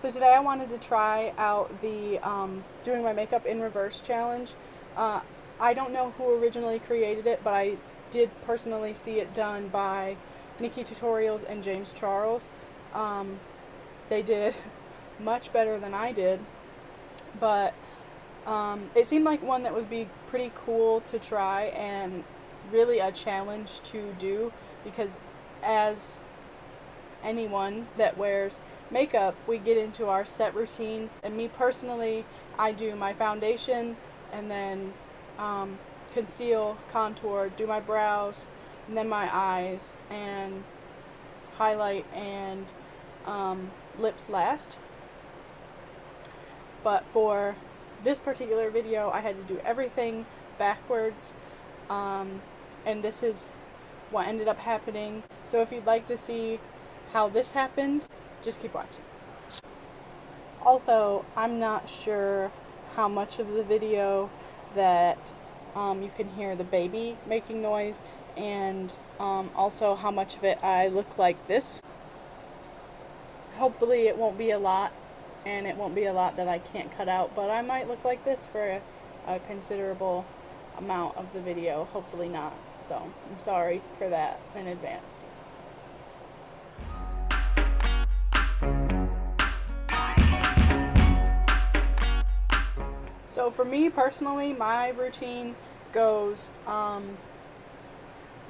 So today I wanted to try out the doing my makeup in reverse challenge. I don't know who originally created it, but I did personally see it done by Nikki Tutorials and James Charles. They did much better than I did, but it seemed like one that would be pretty cool to try and really a challenge to do, because as anyone that wears makeup, we get into our set routine, and me personally, I do my foundation and then conceal, contour, do my brows, and then my eyes, and highlight and lips last. But for this particular video, I had to do everything backwards, and this is what ended up happening. So if you'd like to see how this happened, just keep watching. Also, I'm not sure how much of the video that you can hear the baby making noise, and also how much of it I look like this. Hopefully it won't be a lot, and it won't be a lot that I can't cut out, but I might look like this for a considerable amount of the video. Hopefully not, so I'm sorry for that in advance. So for me personally, my routine goes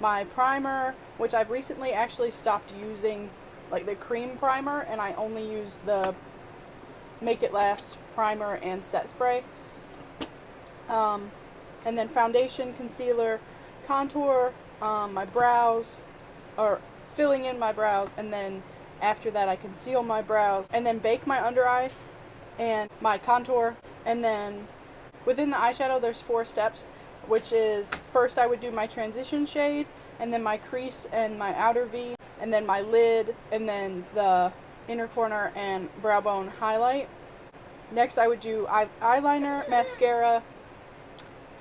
my primer, which I've recently actually stopped using, like the cream primer, and I only use the Make It Last primer and set spray. And then foundation, concealer, contour, my brows, or filling in my brows, and then after that I conceal my brows, and then bake my under eye and my contour. And then within the eyeshadow there's 4 steps, which is first I would do my transition shade, and then my crease and my outer V, and then my lid, and then the inner corner and brow bone highlight. Next I would do eyeliner, mascara,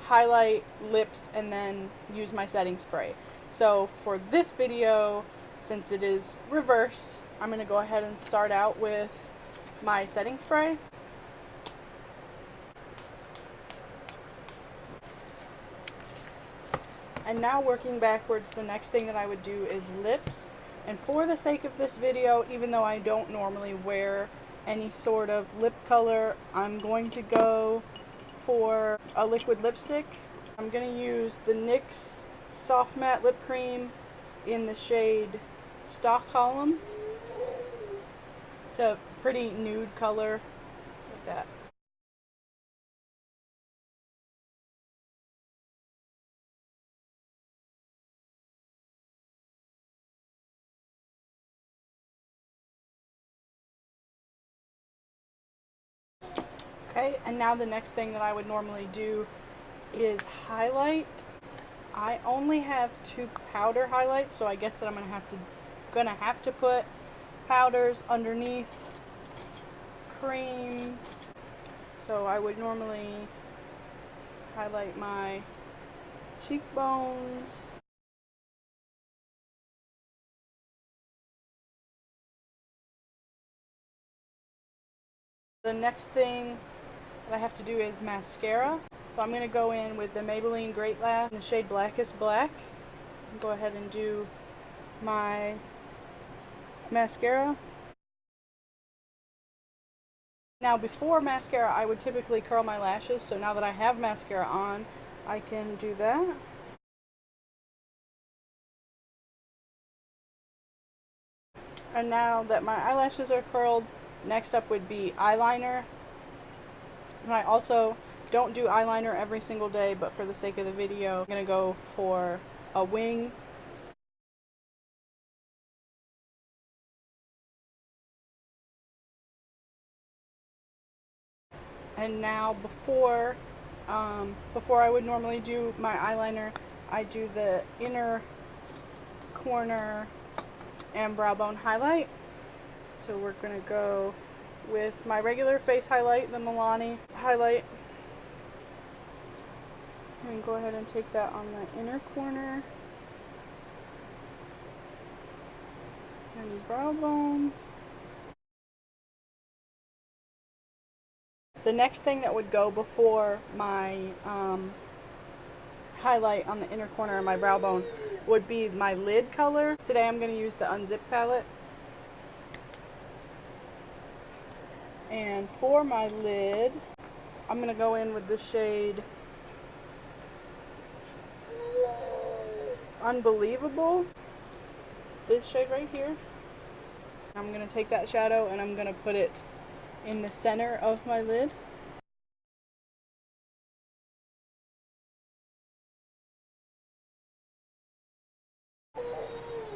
highlight, lips, and then use my setting spray. So for this video, since it is reverse, I'm going to go ahead and start out with my setting spray. And now working backwards, the next thing that I would do is lips. And for the sake of this video, even though I don't normally wear any sort of lip color, I'm going to go for a liquid lipstick. I'm going to use the NYX Soft Matte Lip Cream in the shade Stockholm. It's a pretty nude color, just like that. Okay, and now the next thing that I would normally do is highlight. I only have 2 powder highlights, so I guess that I'm gonna have to put powders underneath creams. So I would normally highlight my cheekbones, the next thing that I have to do is mascara. So I'm going to go in with the Maybelline Great Lash in the shade Blackest Black. Go ahead and do my mascara. Now before mascara I would typically curl my lashes, so now that I have mascara on, I can do that. And now that my eyelashes are curled, next up would be eyeliner. And I also don't do eyeliner every single day, but for the sake of the video, I'm going to go for a wing. And now before I would normally do my eyeliner, I do the inner corner and brow bone highlight. So we're going to go with my regular face highlight, the Milani highlight. And go ahead and take that on the inner corner and brow bone. The next thing that would go before my highlight on the inner corner of my brow bone would be my lid color. Today I'm going to use the Unzipped palette. And for my lid, I'm going to go in with the shade Unbelievable. It's this shade right here. I'm going to take that shadow and I'm going to put it in the center of my lid.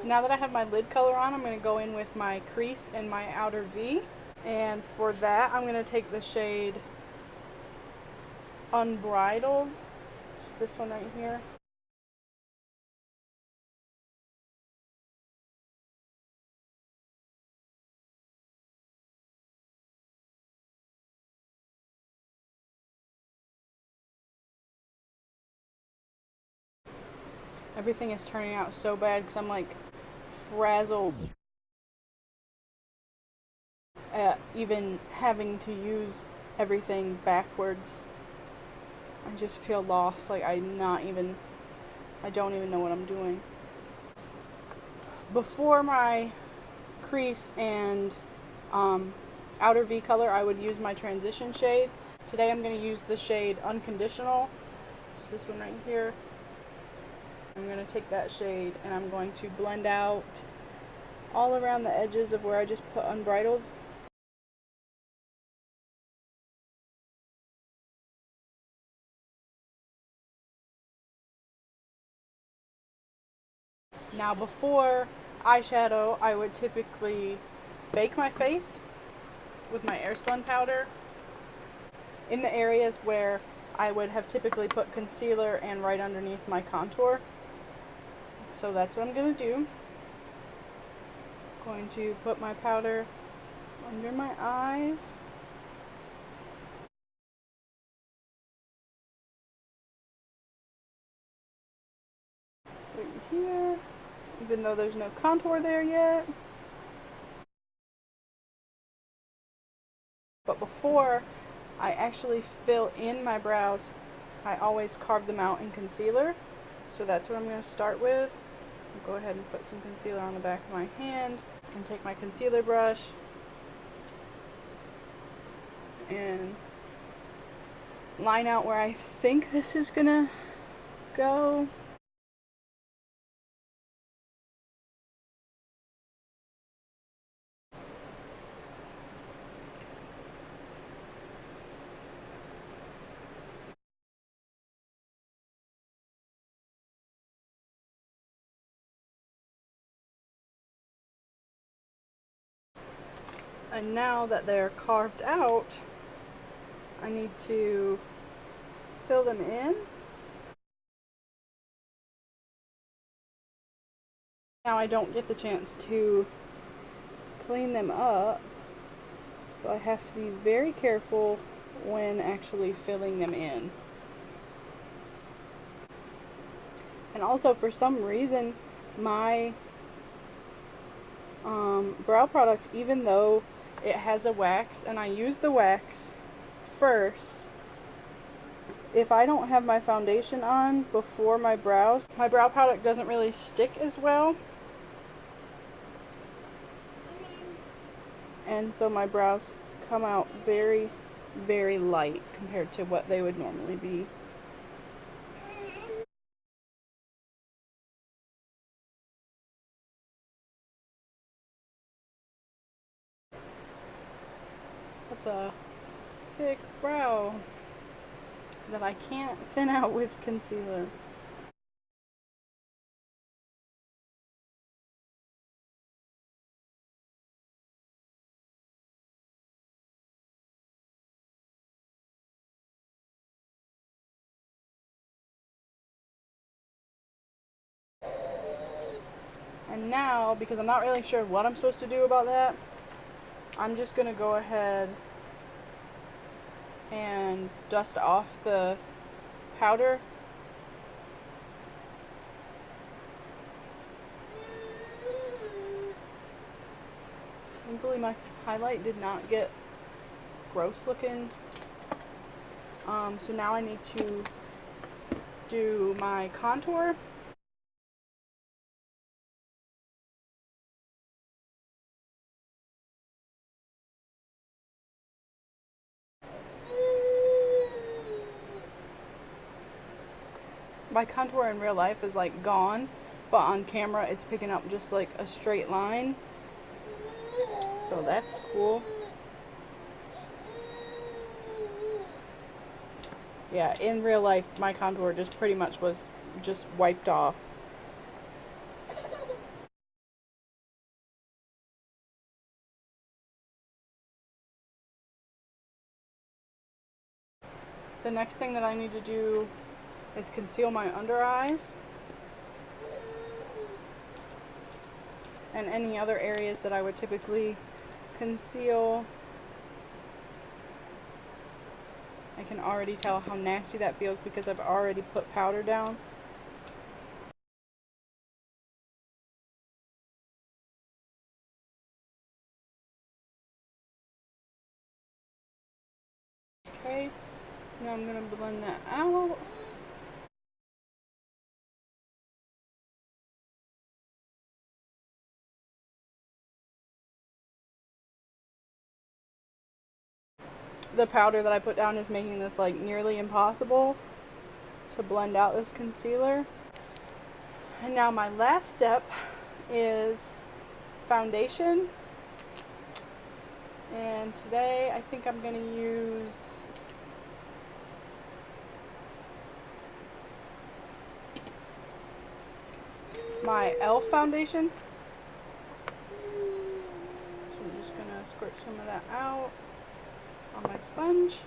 Now that I have my lid color on, I'm going to go in with my crease and my outer V. And for that, I'm going to take the shade Unbridled, this one right here. Everything is turning out so bad because I'm like frazzled at even having to use everything backwards. I just feel lost, like I don't even know what I'm doing. Before my crease and outer V color, I would use my transition shade. Today I'm going to use the shade Unconditional, which is this one right here. I'm going to take that shade and I'm going to blend out all around the edges of where I just put Unbridled. Now before eyeshadow, I would typically bake my face with my AirSpun powder in the areas where I would have typically put concealer and right underneath my contour. So that's what I'm going to do. I'm going to put my powder under my eyes. Right here, even though there's no contour there yet. But before I actually fill in my brows, I always carve them out in concealer. So that's what I'm going to start with. I'll go ahead and put some concealer on the back of my hand and take my concealer brush and line out where I think this is going to go. And now that they're carved out, I need to fill them in. Now I don't get the chance to clean them up, so I have to be very careful when actually filling them in. And also, for some reason, my brow product, even though it has a wax and I use the wax first, if I don't have my foundation on before my brows, my brow product doesn't really stick as well. And so my brows come out very, very light compared to what they would normally be. That's a thick brow that I can't thin out with concealer. And now, because I'm not really sure what I'm supposed to do about that, I'm just going to go ahead and dust off the powder. Thankfully my highlight did not get gross looking So now I need to do my contour. My contour in real life is like gone, but on camera it's picking up just like a straight line. So that's cool. Yeah, in real life my contour just pretty much was just wiped off. The next thing that I need to do is conceal my under eyes and any other areas that I would typically conceal. I can already tell how nasty that feels because I've already put powder down. Okay, now I'm going to blend that out. The powder that I put down is making this like nearly impossible to blend out this concealer. And now my last step is foundation. And today I think I'm going to use my E.L.F foundation. So I'm just going to squirt some of that out on my sponge.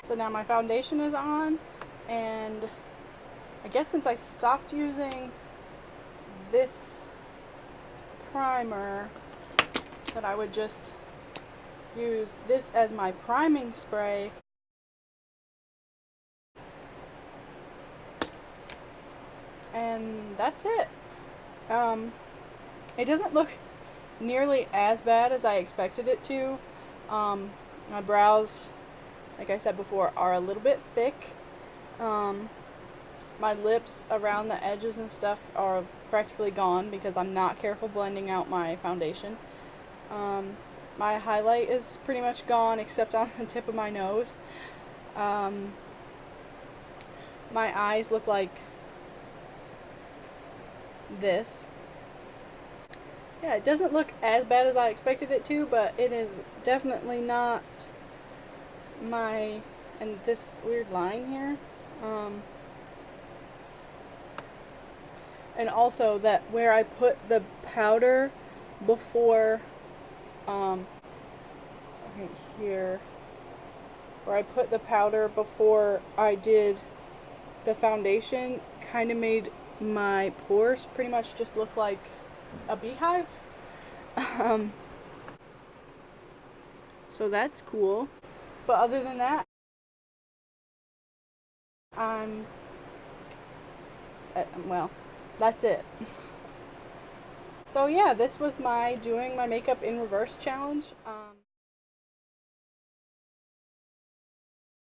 So now my foundation is on, and I guess since I stopped using this primer, that I would just use this as my priming spray. And that's it. It doesn't look nearly as bad as I expected it to. My brows, like I said before, are a little bit thick. My lips around the edges and stuff are practically gone because I'm not careful blending out my foundation. My highlight is pretty much gone except on the tip of my nose. My eyes look like this. Yeah, it doesn't look as bad as I expected it to, but it is definitely not my, and this weird line here, and also that where I put the powder before, right here, where I put the powder before I did the foundation, kind of made my pores pretty much just look like a beehive. So that's cool. But other than that, well, that's it. So yeah, this was my doing my makeup in reverse challenge.